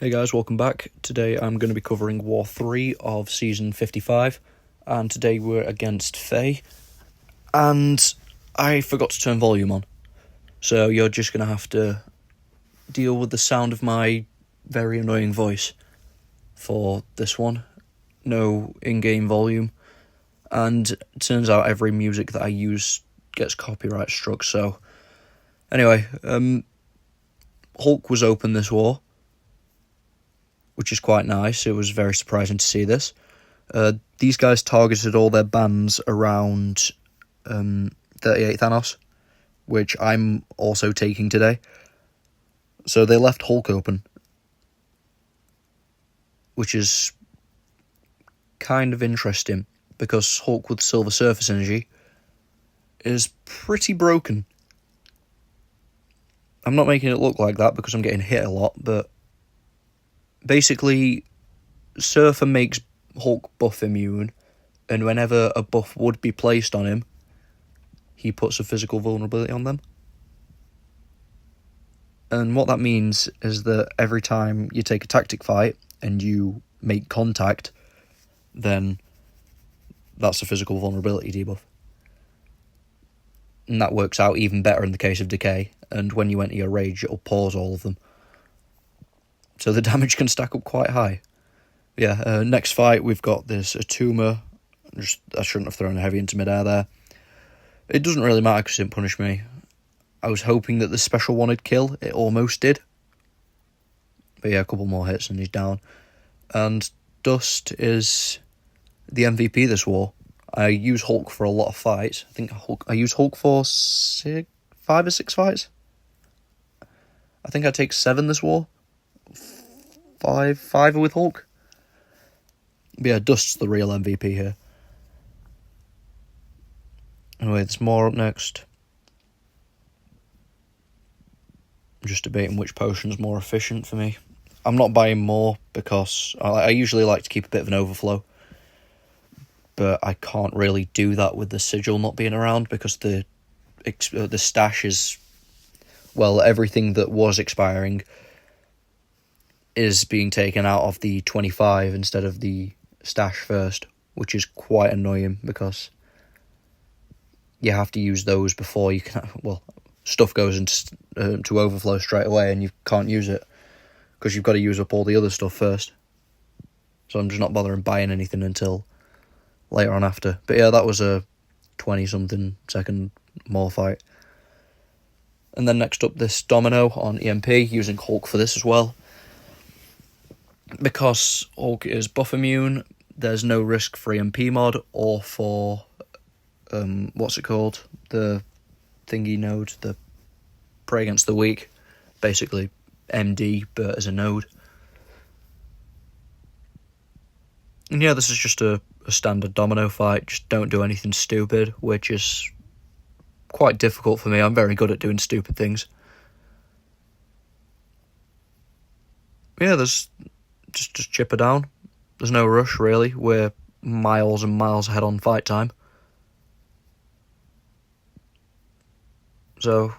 Hey guys, welcome back. Today I'm going to be covering War 3 of Season 55, and today we're against Faye, and I forgot to turn volume on, so you're just going to have to deal with the sound of my very annoying voice for this one. No in-game volume, and it turns out every music that I use gets copyright struck, so anyway, Hulk was open this war, which is quite nice. It was very surprising to see this. These guys targeted all their bands around 38 Thanos, which I'm also taking today. So they left Hulk open, which is kind of interesting, because Hulk with Silver Surface Energy is pretty broken. I'm not making it look like that because I'm getting hit a lot, but basically, Surfer makes Hulk buff immune, and whenever a buff would be placed on him, he puts a physical vulnerability on them. And what that means is that every time you take a tactic fight and you make contact, then that's a physical vulnerability debuff. And that works out even better in the case of Decay, and when you enter your rage, it'll pause all of them. So the damage can stack up quite high. Yeah, next fight, we've got this Atuma. I shouldn't have thrown a heavy into midair there. It doesn't really matter because it didn't punish me. I was hoping that the special one would kill. It almost did. But yeah, a couple more hits and he's down. And Dust is the MVP this war. I use Hulk for a lot of fights. I use Hulk for 5 or 6 fights. I think I take 7 this war. 5 with Hulk. But yeah, Dust's the real MVP here. Anyway, there's more up next. I'm just debating which potion's more efficient for me. I'm not buying more because I usually like to keep a bit of an overflow. But I can't really do that with the sigil not being around because the stash is... Well, everything that was expiring is being taken out of the 25 instead of the stash first, which is quite annoying because you have to use those before you can... Well, stuff goes into to overflow straight away and you can't use it because you've got to use up all the other stuff first. So I'm just not bothering buying anything until later on after. But yeah, that was a 20-something second more fight. And then next up, this Domino on EMP, using Hulk for this as well. Because Hulk is buff immune, there's no risk for EMP mod or for, what's it called? The thingy node, the Pray Against the Weak. Basically, MD, but as a node. And yeah, this is just a standard Domino fight. Just don't do anything stupid, which is quite difficult for me. I'm very good at doing stupid things. Yeah, there's... Just chip her down. There's no rush, really. We're miles and miles ahead on fight time. So,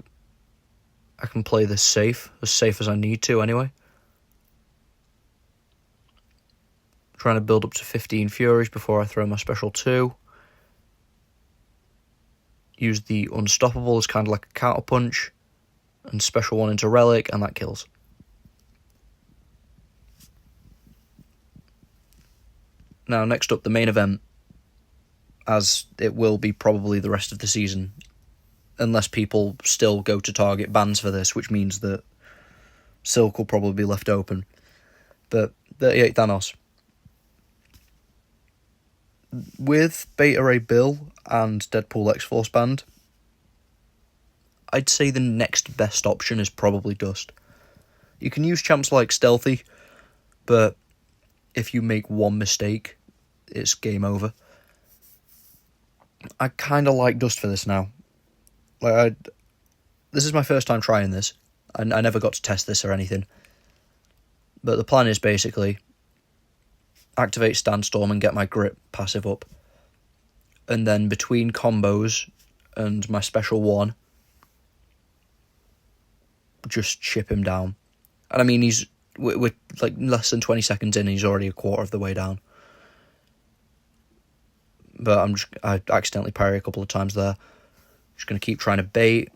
I can play this safe as I need to, anyway. Trying to build up to 15 Furies before I throw my special 2. Use the Unstoppable as kind of like a counter punch. And special 1 into Relic, and that kills. Now, next up, the main event, as it will be probably the rest of the season, unless people still go to target bans for this, which means that Silk will probably be left open. But 38 Thanos. With Beta Ray Bill and Deadpool X-Force banned, I'd say the next best option is probably Dust. You can use champs like Stealthy, but if you make one mistake, it's game over. I kind of like Dust for this now. This is my first time trying this. I never got to test this or anything. But the plan is basically activate Sandstorm and get my grip passive up. And then between combos and my special 1, just chip him down. And I mean, he's we're like less than 20 seconds in and he's already a quarter of the way down. But I accidentally parry a couple of times there. Just going to keep trying to bait.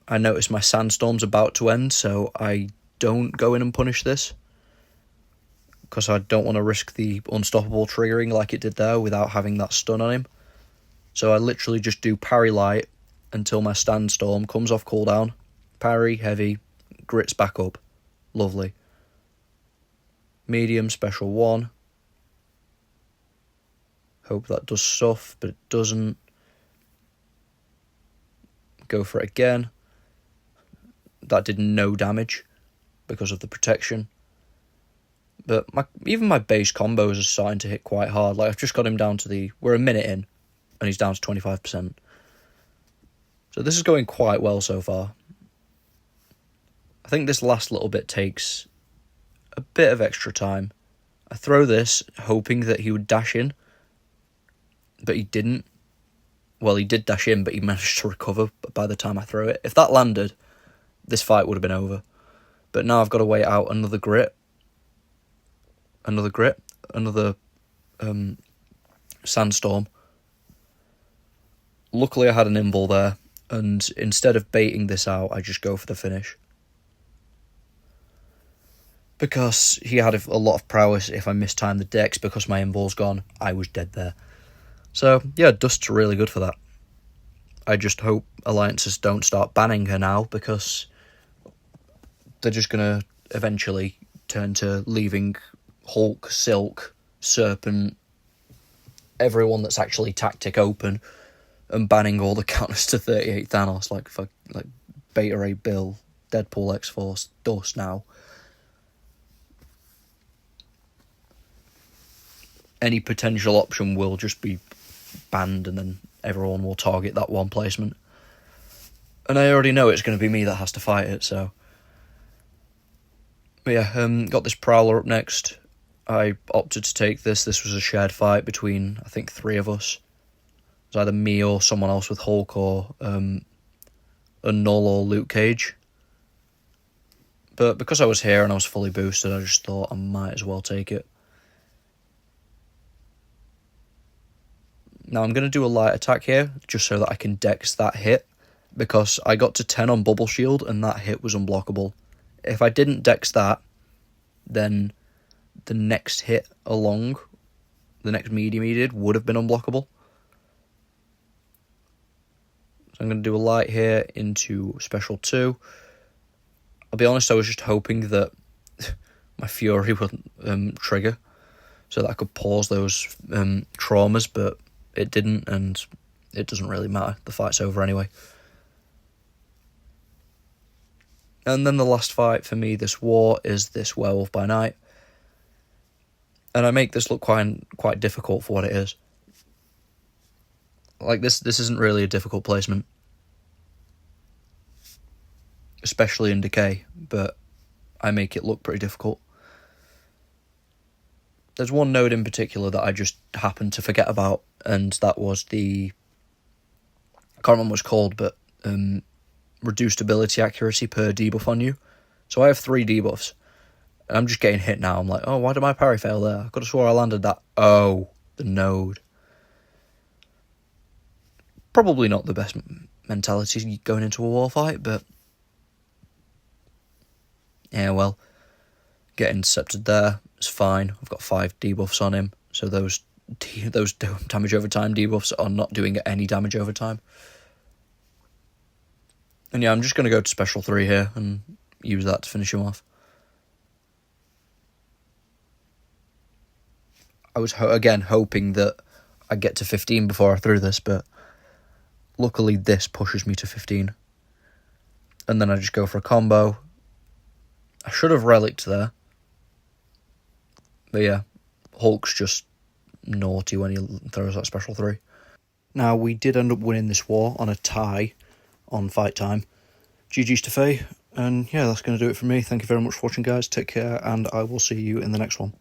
I notice my sandstorm's about to end, so I don't go in and punish this, because I don't want to risk the unstoppable triggering like it did there without having that stun on him. So I literally just do parry light until my sandstorm comes off cooldown. Parry, heavy, grits back up. Lovely. Medium, special 1. Hope that does stuff, but it doesn't. Go for it again. That did no damage because of the protection. But even my base combos are starting to hit quite hard. Like, I've just got him down to we're a minute in, and he's down to 25%. So this is going quite well so far. I think this last little bit takes a bit of extra time. I throw this, hoping that he would dash in, but he didn't. Well, he did dash in, but he managed to recover by the time I throw it. If that landed, this fight would have been over. But now I've got to wait out another grit. Another sandstorm. Luckily I had an invul there, and instead of baiting this out, I just go for the finish. Because he had a lot of prowess. If I mistimed the dex because my invul's gone, I was dead there. So, yeah, Dust's really good for that. I just hope alliances don't start banning her now, because they're just going to eventually turn to leaving Hulk, Silk, Serpent, everyone that's actually tactic open, and banning all the counters to 38 Thanos, like Beta Ray Bill, Deadpool X-Force, Dust now. Any potential option will just be banned, and then everyone will target that one placement. And I already know it's going to be me that has to fight it, so... But yeah, got this Prowler up next. I opted to take this. This was a shared fight between, I think, 3 of us. It was either me or someone else with Hulk, or a Null or Luke Cage. But because I was here and I was fully boosted, I just thought I might as well take it. Now I'm going to do a light attack here, just so that I can dex that hit, because I got to 10 on Bubble Shield and that hit was unblockable. If I didn't dex that, then the next hit along, the next medium he did, would have been unblockable. So I'm going to do a light here into special 2. I'll be honest, I was just hoping that my Fury would trigger, so that I could pause those traumas, but it didn't, and it doesn't really matter. The fight's over anyway. And then the last fight for me this war is this Werewolf by Night. And I make this look quite difficult for what it is. Like, this isn't really a difficult placement. Especially in Decay, but I make it look pretty difficult. There's one node in particular that I just happened to forget about, and that was I can't remember what it's called, but reduced ability accuracy per debuff on you. So I have 3 debuffs, and I'm just getting hit now. I'm like, oh, why did my parry fail there? I could have swore I landed that. Oh, the node. Probably not the best mentality going into a war fight, but yeah, well, getting intercepted there is fine. I've got 5 debuffs on him, so those damage over time debuffs are not doing any damage over time. And yeah, I'm just going to go to special 3 here and use that to finish him off. I was, again, hoping that I'd get to 15 before I threw this, but luckily this pushes me to 15. And then I just go for a combo. I should have relicked there. But yeah, Hulk's just naughty when he throws that special 3. Now, we did end up winning this war on a tie on fight time. GG's to Faye, and yeah, that's going to do it for me. Thank you very much for watching, guys. Take care, and I will see you in the next one.